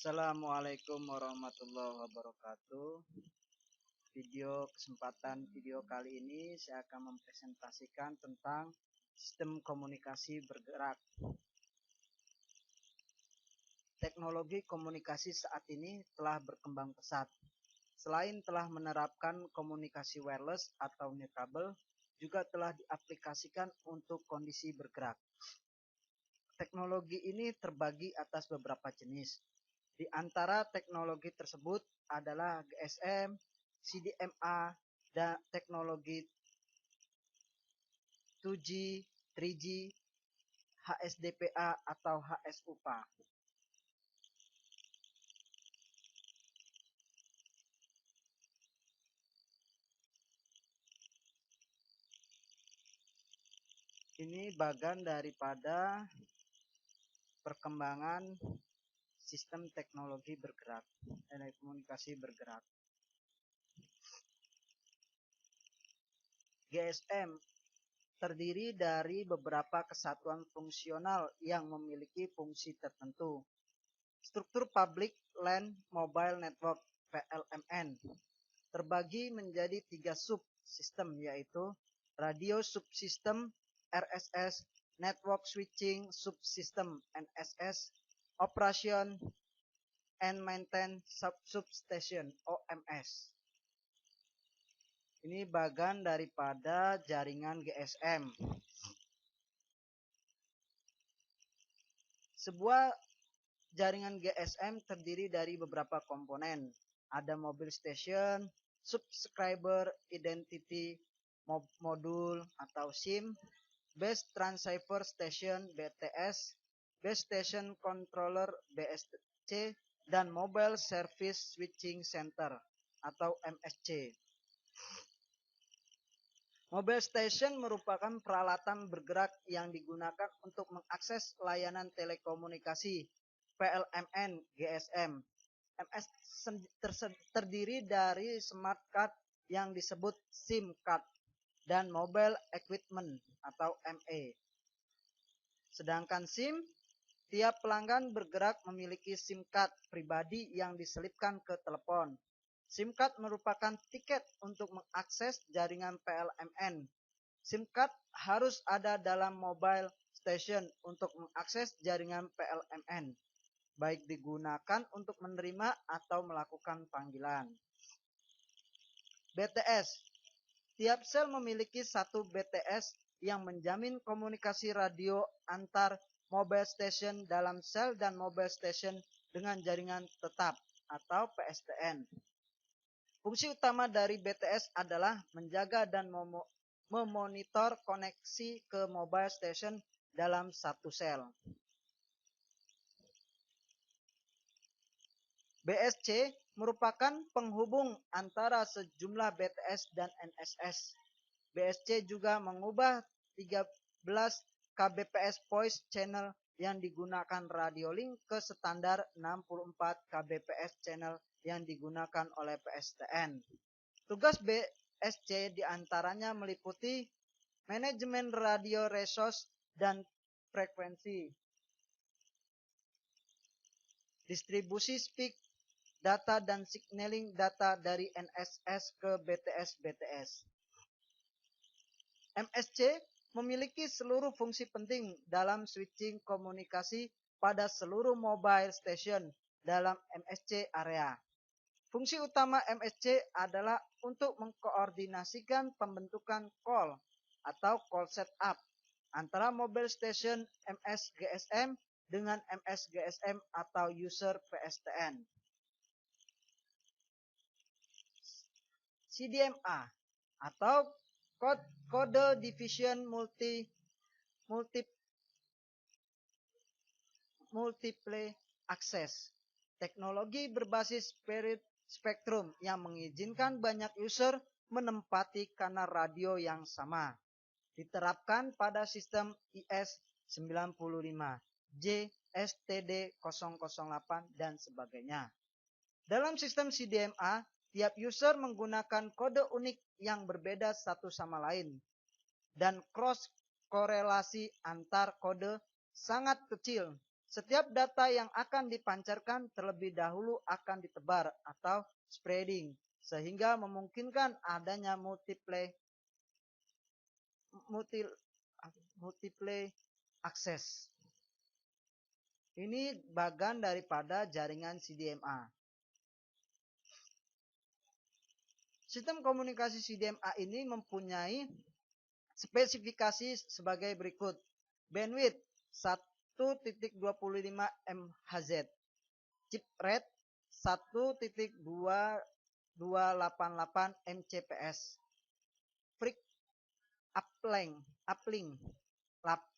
Assalamualaikum warahmatullahi wabarakatuh. Kesempatan video kali ini saya akan mempresentasikan tentang sistem komunikasi bergerak. Teknologi komunikasi saat ini telah berkembang pesat. Selain telah menerapkan komunikasi wireless atau nirkabel, juga telah diaplikasikan untuk kondisi bergerak. Teknologi ini terbagi atas beberapa jenis. Di antara teknologi tersebut adalah GSM, CDMA, dan teknologi 2G, 3G, HSDPA atau HSUPA. Ini bagian daripada perkembangan sistem teknologi bergerak, telekomunikasi bergerak. GSM terdiri dari beberapa kesatuan fungsional yang memiliki fungsi tertentu. Struktur Public Land Mobile Network (PLMN) terbagi menjadi 3 subsistem, yaitu Radio Subsystem (RSS), Network Switching Subsystem (NSS), Operation and Maintenance Substation (OMS). Ini bagian daripada jaringan GSM. Sebuah jaringan GSM terdiri dari beberapa komponen. Ada mobile station, subscriber identity modul atau SIM, base transceiver station BTS, base station controller BSC, dan mobile service switching center atau MSC. Mobile station merupakan peralatan bergerak yang digunakan untuk mengakses layanan telekomunikasi PLMN GSM. MS terdiri dari smart card yang disebut SIM card dan mobile equipment atau ME. Sedangkan SIM, tiap pelanggan bergerak memiliki SIM card pribadi yang diselipkan ke telepon. SIM card merupakan tiket untuk mengakses jaringan PLMN. SIM card harus ada dalam mobile station untuk mengakses jaringan PLMN, baik digunakan untuk menerima atau melakukan panggilan. BTS. Tiap sel memiliki satu BTS yang menjamin komunikasi radio antar mobile station dalam sel dan mobile station dengan jaringan tetap atau PSTN. Fungsi utama dari BTS adalah menjaga dan memonitor koneksi ke mobile station dalam satu sel. BSC merupakan penghubung antara sejumlah BTS dan NSS. BSC juga mengubah 13 kbps voice channel yang digunakan radio link ke standar 64 kbps channel yang digunakan oleh PSTN. Tugas BSC diantaranya meliputi manajemen radio resource dan frekuensi, distribusi speak data dan signaling data dari NSS ke BTS-BTS. MSC memiliki seluruh fungsi penting dalam switching komunikasi pada seluruh mobile station dalam MSC area. Fungsi utama MSC adalah untuk mengkoordinasikan pembentukan call atau call setup antara mobile station MS-GSM dengan MS-GSM atau user PSTN. CDMA atau Code Division Multiple Access. Teknologi berbasis spektrum yang mengizinkan banyak user menempati kanal radio yang sama. Diterapkan pada sistem IS-95, J, STD 008, dan sebagainya. Dalam sistem CDMA, tiap user menggunakan kode unik yang berbeda satu sama lain. Dan cross korelasi antar kode sangat kecil Setiap data yang akan dipancarkan terlebih dahulu akan ditebar atau spreading, sehingga memungkinkan adanya multiple akses. Ini bagian daripada jaringan CDMA. Sistem komunikasi CDMA ini mempunyai spesifikasi sebagai berikut. Bandwidth 1.25 MHz. Chip rate 1.2288 MCPS. Freq uplink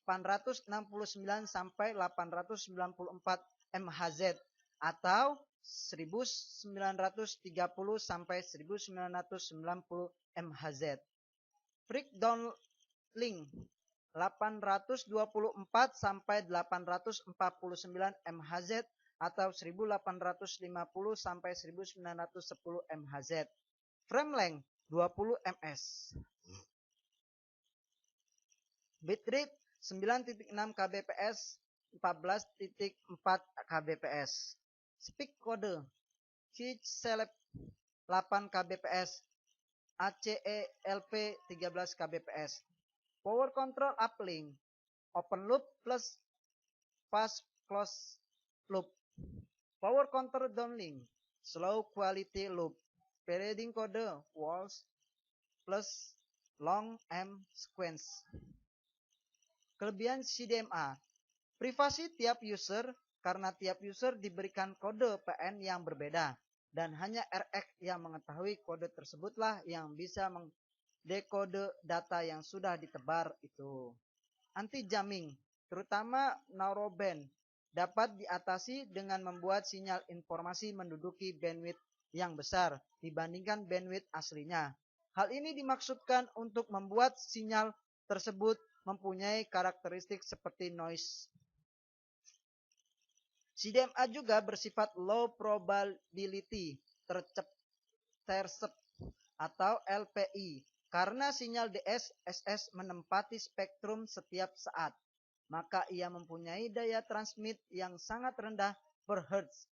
869 sampai 894 MHz atau 1930 sampai 1990 MHz. Freq downlink 824 sampai 849 MHz atau 1850 sampai 1910 MHz. Frame length 20 ms. Bitrate 9.6 kbps 14.4 kbps. Speak kode CCLP 8 kbps ACELP 13 kbps. Power control uplink open loop plus fast close loop. Power control downlink slow quality loop. Pairing kode walls plus long M sequence. Kelebihan CDMA, privasi tiap user karena tiap user diberikan kode PN yang berbeda dan hanya RX yang mengetahui kode tersebutlah yang bisa mendekode data yang sudah ditebar itu. Anti jamming, terutama narrowband, dapat diatasi dengan membuat sinyal informasi menduduki bandwidth yang besar dibandingkan bandwidth aslinya. Hal ini dimaksudkan untuk membuat sinyal tersebut mempunyai karakteristik seperti noise. CDMA juga bersifat low probability intercept atau LPI karena sinyal DS SS menempati spektrum setiap saat. Maka ia mempunyai daya transmit yang sangat rendah per hertz.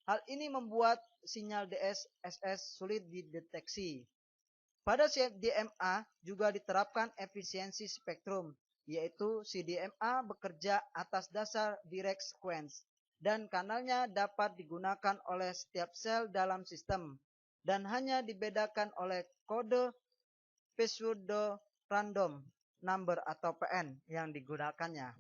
Hal ini membuat sinyal DS SS sulit dideteksi. Pada CDMA juga diterapkan efisiensi spektrum, yaitu CDMA bekerja atas dasar direct sequence dan kanalnya dapat digunakan oleh setiap sel dalam sistem dan hanya dibedakan oleh kode pseudo random number atau PN yang digunakannya.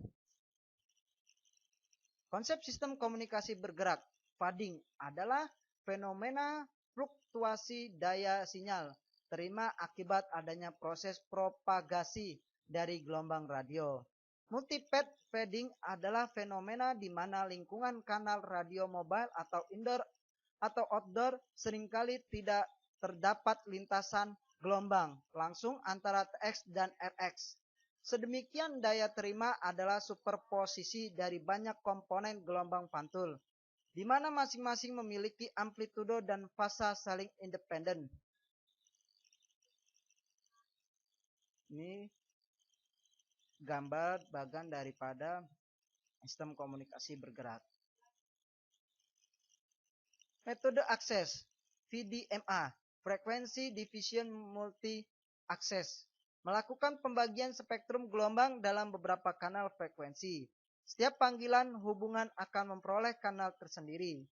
Konsep sistem komunikasi bergerak fading adalah fenomena fluktuasi daya sinyal terima akibat adanya proses propagasi dari gelombang radio. Multipath fading adalah fenomena di mana lingkungan kanal radio mobile atau indoor atau outdoor seringkali tidak terdapat lintasan gelombang langsung antara TX dan RX. Sedemikian daya terima adalah superposisi dari banyak komponen gelombang pantul, di mana masing-masing memiliki amplitudo dan fasa saling independen. Ini gambar bagian daripada sistem komunikasi bergerak. Metode akses VDMA, Frequency Division Multi Access, melakukan pembagian spektrum gelombang dalam beberapa kanal frekuensi. Setiap panggilan hubungan akan memperoleh kanal tersendiri.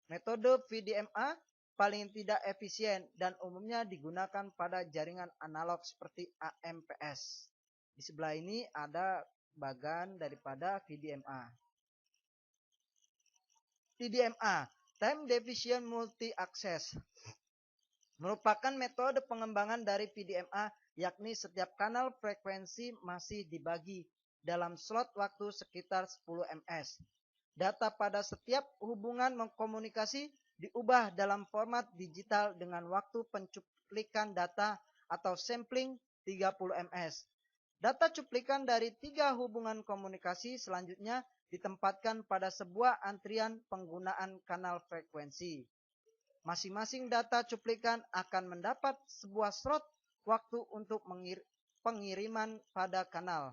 Metode VDMA paling tidak efisien dan umumnya digunakan pada jaringan analog seperti AMPS. Di sebelah ini ada bagian daripada VDMA. TDMA, Time Division Multi Access, merupakan metode pengembangan dari VDMA, yakni setiap kanal frekuensi masih dibagi dalam slot waktu sekitar 10 ms. Data pada setiap hubungan komunikasi diubah dalam format digital dengan waktu pencuplikan data atau sampling 30 ms. Data cuplikan dari 3 hubungan komunikasi selanjutnya ditempatkan pada sebuah antrian penggunaan kanal frekuensi. Masing-masing data cuplikan akan mendapat sebuah slot waktu untuk pengiriman pada kanal.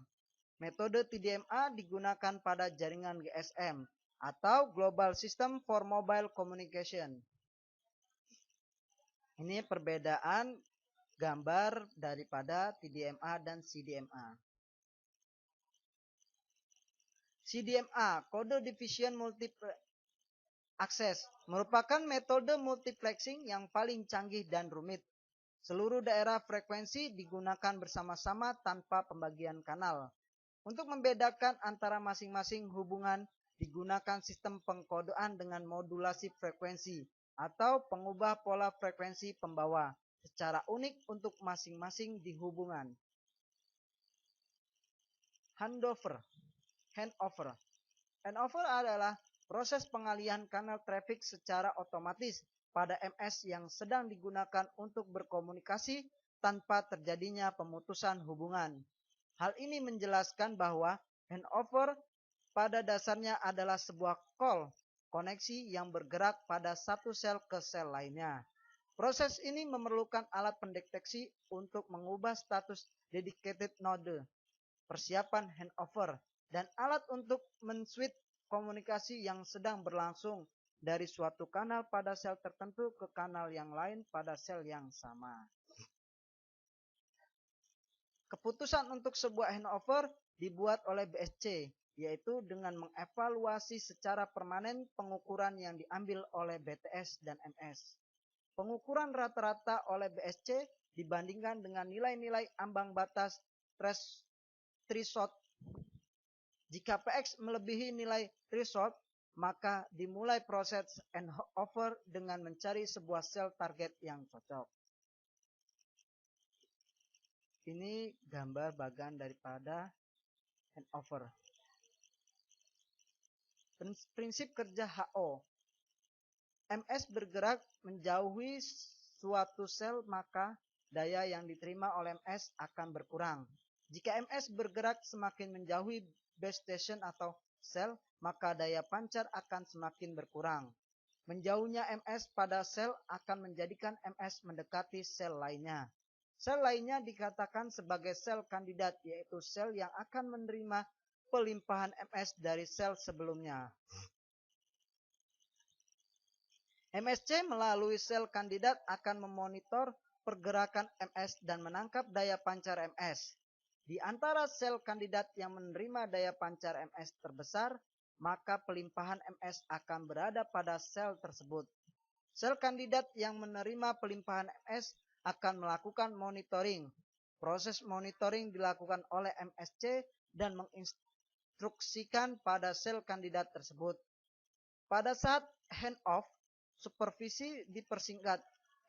Metode TDMA digunakan pada jaringan GSM atau Global System for Mobile Communication. Ini perbedaan gambar daripada TDMA dan CDMA. CDMA, Code Division Multiple Access, merupakan metode multiplexing yang paling canggih dan rumit. Seluruh daerah frekuensi digunakan bersama-sama tanpa pembagian kanal. Untuk membedakan antara masing-masing hubungan, digunakan sistem pengkodean dengan modulasi frekuensi atau pengubah pola frekuensi pembawa secara unik untuk masing-masing di hubungan. Handover. Handover adalah proses pengalihan kanal traffic secara otomatis pada MS yang sedang digunakan untuk berkomunikasi tanpa terjadinya pemutusan hubungan. Hal ini menjelaskan bahwa handover pada dasarnya adalah sebuah koneksi yang bergerak pada satu sel ke sel lainnya. Proses ini memerlukan alat pendeteksi untuk mengubah status dedicated node, persiapan handover, dan alat untuk men-switch komunikasi yang sedang berlangsung dari suatu kanal pada sel tertentu ke kanal yang lain pada sel yang sama. Keputusan untuk sebuah handover dibuat oleh BSC, yaitu dengan mengevaluasi secara permanen pengukuran yang diambil oleh BTS dan MS. Pengukuran rata-rata oleh BSC dibandingkan dengan nilai-nilai ambang batas threshold. Jika PX melebihi nilai threshold, maka dimulai proses handover dengan mencari sebuah sel target yang cocok. Ini gambar bagian daripada handover. Prinsip kerja HO. MS bergerak menjauhi suatu sel, maka daya yang diterima oleh MS akan berkurang. Jika MS bergerak semakin menjauhi base station atau sel, maka daya pancar akan semakin berkurang. Menjauhnya MS pada sel akan menjadikan MS mendekati sel lainnya. Sel lainnya dikatakan sebagai sel kandidat, yaitu sel yang akan menerima pelimpahan MS dari sel sebelumnya. MSC melalui sel kandidat akan memonitor pergerakan MS dan menangkap daya pancar MS. Di antara sel kandidat yang menerima daya pancar MS terbesar, maka pelimpahan MS akan berada pada sel tersebut. Sel kandidat yang menerima pelimpahan MS akan melakukan monitoring. Proses monitoring dilakukan oleh MSC dan menginstruksikan pada sel kandidat tersebut. Pada saat handoff, supervisi dipersingkat.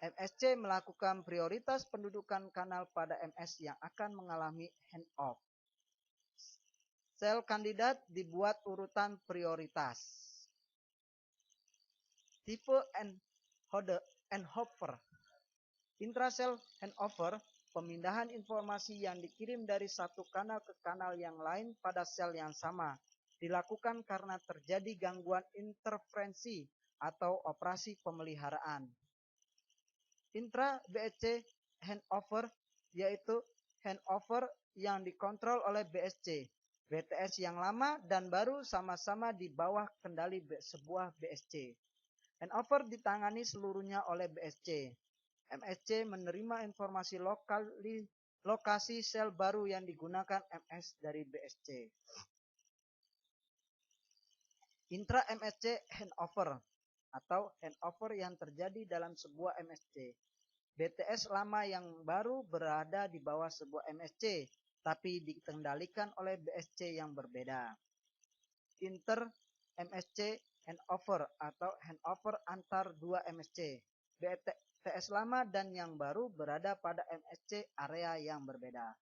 MSC melakukan prioritas pendudukan kanal pada MS yang akan mengalami handoff. Sel kandidat dibuat urutan prioritas. Tipe handover. Intrasel handover, pemindahan informasi yang dikirim dari satu kanal ke kanal yang lain pada sel yang sama, dilakukan karena terjadi gangguan interferensi atau operasi pemeliharaan. Intra-BSC handover, yaitu handover yang dikontrol oleh BSC. BTS yang lama dan baru sama-sama di bawah kendali sebuah BSC. Handover ditangani seluruhnya oleh BSC. MSC menerima informasi lokasi sel baru yang digunakan MS dari BSC. Intra-MSC handover atau handover yang terjadi dalam sebuah MSC. BTS lama yang baru berada di bawah sebuah MSC, tapi dikendalikan oleh BSC yang berbeda. Inter-MSC handover atau handover antar dua MSC. BTS lama dan yang baru berada pada MSC area yang berbeda.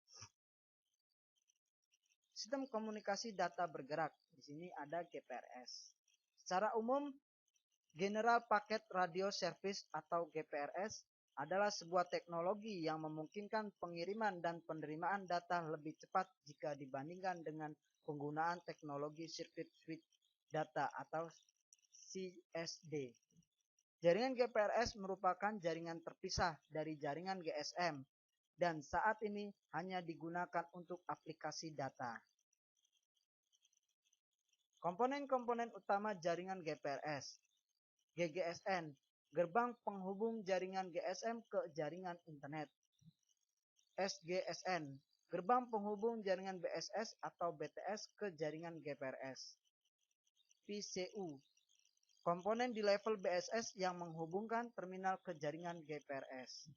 Sistem komunikasi data bergerak. Di sini ada GPRS. Secara umum, General Packet Radio Service atau GPRS adalah sebuah teknologi yang memungkinkan pengiriman dan penerimaan data lebih cepat jika dibandingkan dengan penggunaan teknologi Circuit Switch Data atau CSD. Jaringan GPRS merupakan jaringan terpisah dari jaringan GSM dan saat ini hanya digunakan untuk aplikasi data. Komponen-komponen utama jaringan GPRS. GGSN, gerbang penghubung jaringan GSM ke jaringan internet. SGSN, gerbang penghubung jaringan BSS atau BTS ke jaringan GPRS. PCU, komponen di level BSS yang menghubungkan terminal ke jaringan GPRS.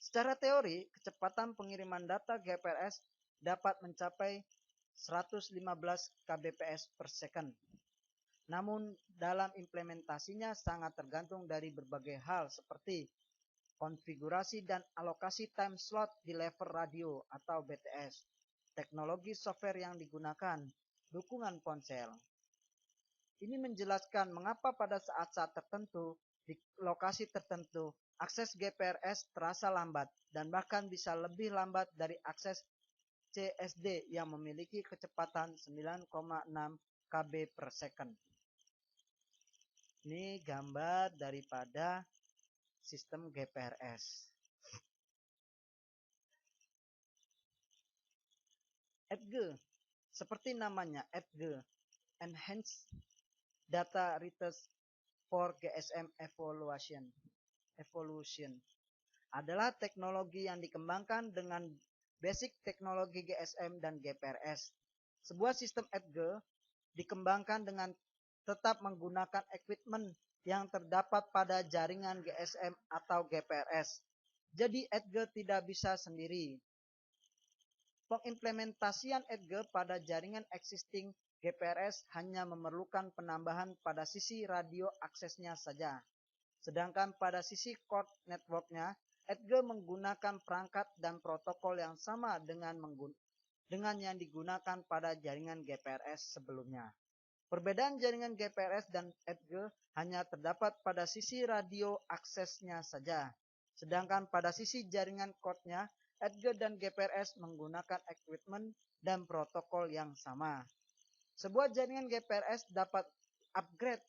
Secara teori, kecepatan pengiriman data GPRS dapat mencapai 115 kbps per second. Namun, dalam implementasinya sangat tergantung dari berbagai hal seperti konfigurasi dan alokasi time slot di level radio atau BTS, teknologi software yang digunakan, dukungan ponsel. Ini menjelaskan mengapa pada saat-saat tertentu, di lokasi tertentu, akses GPRS terasa lambat dan bahkan bisa lebih lambat dari akses CSD yang memiliki kecepatan 9,6 kb per second. Ini gambar daripada sistem GPRS. EDGE, seperti namanya EDGE, Enhanced Data Research for GSM Evolution, adalah teknologi yang dikembangkan dengan basic teknologi GSM dan GPRS. Sebuah sistem EDGE dikembangkan dengan tetap menggunakan equipment yang terdapat pada jaringan GSM atau GPRS. Jadi EDGE tidak bisa sendiri. Pengimplementasian EDGE pada jaringan existing GPRS hanya memerlukan penambahan pada sisi radio aksesnya saja. Sedangkan pada sisi core networknya, EDGE menggunakan perangkat dan protokol yang sama dengan yang digunakan pada jaringan GPRS sebelumnya. Perbedaan jaringan GPRS dan EDGE hanya terdapat pada sisi radio aksesnya saja. Sedangkan pada sisi jaringan core-nya, EDGE dan GPRS menggunakan equipment dan protokol yang sama. Sebuah jaringan GPRS dapat upgrade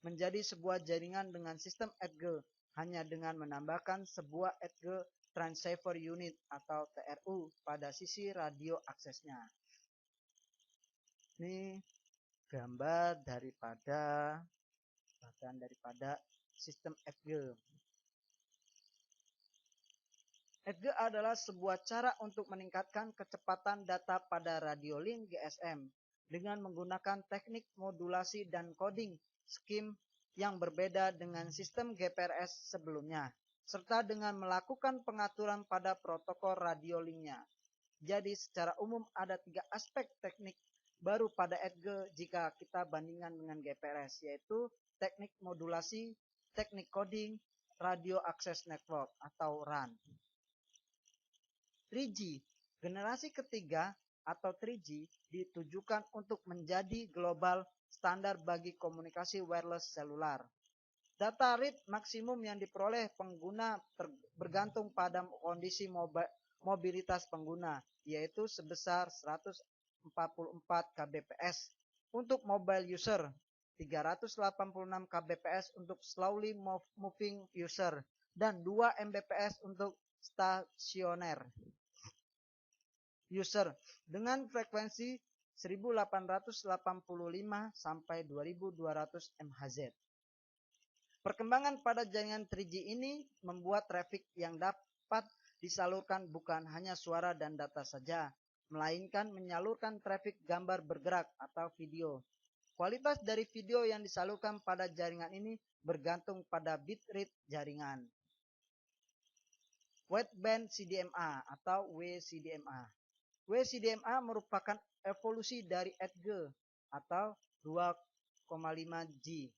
menjadi sebuah jaringan dengan sistem EDGE hanya dengan menambahkan sebuah EDGE Transceiver Unit atau TRU pada sisi radio aksesnya. Ini gambar daripada sistem EDGE. EDGE adalah sebuah cara untuk meningkatkan kecepatan data pada radio link GSM dengan menggunakan teknik modulasi dan coding scheme yang berbeda dengan sistem GPRS sebelumnya, serta dengan melakukan pengaturan pada protokol radio linknya. Jadi secara umum ada 3 aspek teknik baru pada EDGE jika kita bandingkan dengan GPRS, yaitu teknik modulasi, teknik coding, radio access network atau RAN. 3G, generasi ketiga atau 3G ditujukan untuk menjadi global standar bagi komunikasi wireless selular. Data rate maksimum yang diperoleh pengguna bergantung pada kondisi mobilitas pengguna, yaitu sebesar 144 kbps untuk mobile user, 386 kbps untuk slowly moving user, dan 2 mbps untuk stasioner user dengan frekuensi 1885 sampai 2200 MHz. Perkembangan pada jaringan 3G ini membuat traffic yang dapat disalurkan bukan hanya suara dan data saja, melainkan menyalurkan traffic gambar bergerak atau video. Kualitas dari video yang disalurkan pada jaringan ini bergantung pada bitrate jaringan. Wideband CDMA atau WCDMA. WCDMA merupakan evolusi dari EDGE atau 2,5G.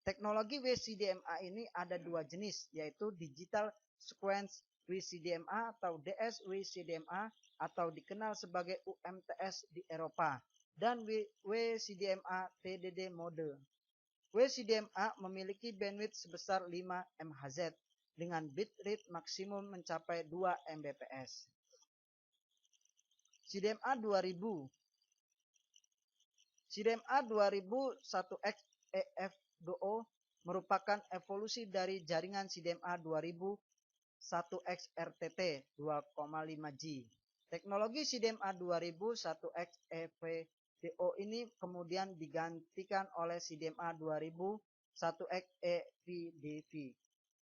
Teknologi WCDMA ini ada 2 jenis, yaitu Digital Sequence WCDMA atau DS-WCDMA atau dikenal sebagai UMTS di Eropa, dan WCDMA TDD mode. WCDMA memiliki bandwidth sebesar 5 MHz dengan bitrate maksimum mencapai 2 Mbps. CDMA 2000 CDMA 2000 1X EF2O merupakan evolusi dari jaringan CDMA 2000 1X RTT 2,5G. Teknologi CDMA 2000 1X DO ini kemudian digantikan oleh CDMA 2001X EVDV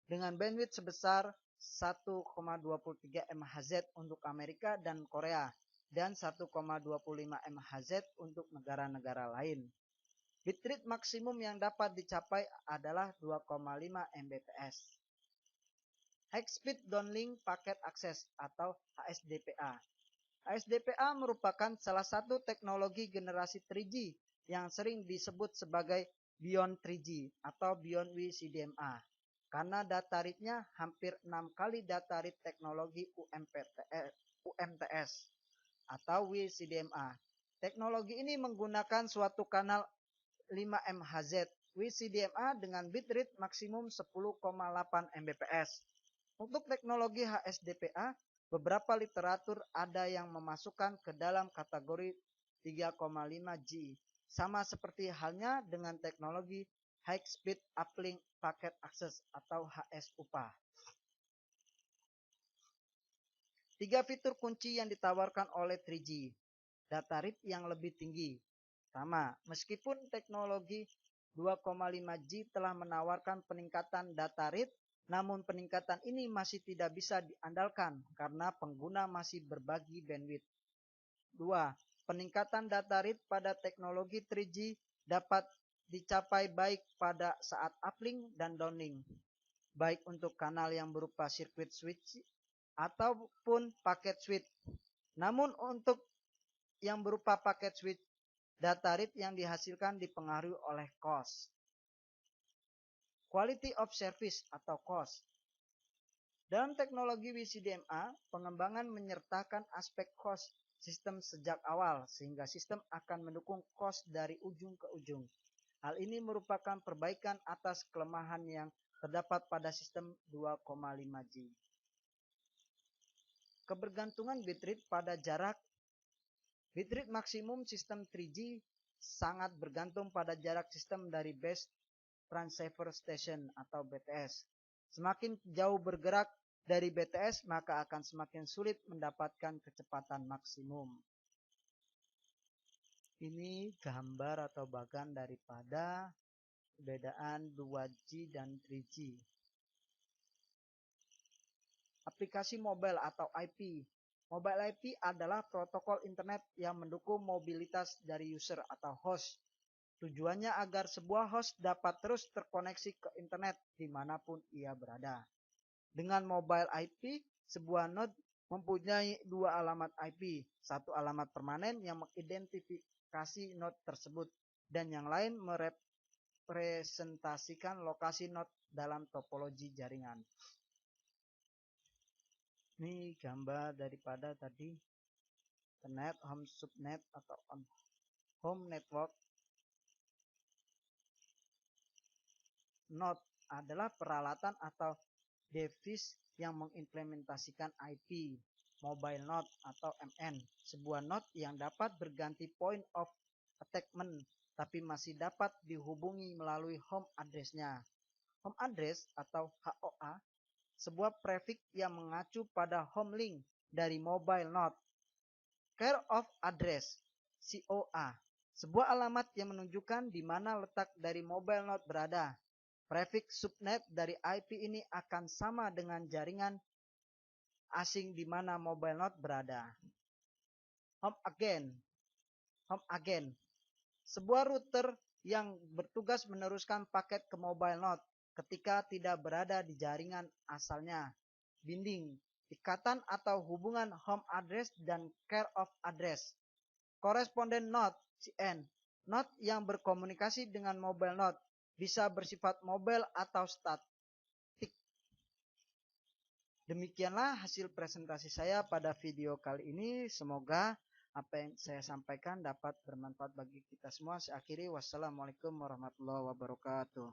dengan bandwidth sebesar 1,23 MHz untuk Amerika dan Korea dan 1,25 MHz untuk negara-negara lain. Bitrate maksimum yang dapat dicapai adalah 2,5 Mbps. High Speed Downlink Packet Access atau HSDPA. HSDPA merupakan salah satu teknologi generasi 3G yang sering disebut sebagai Beyond 3G atau Beyond WCDMA karena data rate-nya hampir 6 kali data rate teknologi UMTS atau WCDMA. Teknologi ini menggunakan suatu kanal 5 MHz WCDMA dengan bitrate maksimum 10,8 Mbps. Untuk teknologi HSDPA, beberapa literatur ada yang memasukkan ke dalam kategori 3,5G. Sama seperti halnya dengan teknologi High Speed Uplink Packet Access atau HSUPA. 3 fitur kunci yang ditawarkan oleh 3G. Data rate yang lebih tinggi. Sama, meskipun teknologi 2,5G telah menawarkan peningkatan data rate, namun peningkatan ini masih tidak bisa diandalkan karena pengguna masih berbagi bandwidth. 2. Peningkatan data rate pada teknologi 3G dapat dicapai baik pada saat uplink dan downlink, baik untuk kanal yang berupa circuit switch ataupun packet switch. Namun untuk yang berupa packet switch, data rate yang dihasilkan dipengaruhi oleh cost. Quality of service atau cost. Dalam teknologi WCDMA, pengembangan menyertakan aspek cost sistem sejak awal sehingga sistem akan mendukung cost dari ujung ke ujung. Hal ini merupakan perbaikan atas kelemahan yang terdapat pada sistem 2,5G. Kebergantungan bitrate pada jarak. Bitrate maksimum sistem 3G sangat bergantung pada jarak sistem dari base transceiver station atau BTS. Semakin jauh bergerak dari BTS, maka akan semakin sulit mendapatkan kecepatan maksimum. Ini gambar atau bagan daripada perbedaan 2G dan 3G. Aplikasi mobile atau IP. Mobile IP adalah protokol internet yang mendukung mobilitas dari user atau host. Tujuannya agar sebuah host dapat terus terkoneksi ke internet dimanapun ia berada. Dengan mobile IP, sebuah node mempunyai 2 alamat IP. Satu alamat permanen yang mengidentifikasi node tersebut dan yang lain merepresentasikan lokasi node dalam topologi jaringan. Ini gambar daripada tadi internet, home subnet atau home network. Node adalah peralatan atau device yang mengimplementasikan IP, mobile node atau MN, sebuah node yang dapat berganti point of attachment tapi masih dapat dihubungi melalui home address-nya. Home address atau HOA, sebuah prefix yang mengacu pada home link dari mobile node. Care of address, COA, sebuah alamat yang menunjukkan di mana letak dari mobile node berada. Prefix subnet dari IP ini akan sama dengan jaringan asing di mana mobile node berada. Home agent, sebuah router yang bertugas meneruskan paket ke mobile node ketika tidak berada di jaringan asalnya. Binding, ikatan atau hubungan home address dan care of address. Correspondent node, CN, node yang berkomunikasi dengan mobile node. Bisa bersifat mobile atau statik. Demikianlah hasil presentasi saya pada video kali ini. Semoga apa yang saya sampaikan dapat bermanfaat bagi kita semua. Saya akhiri, wassalamualaikum warahmatullahi wabarakatuh.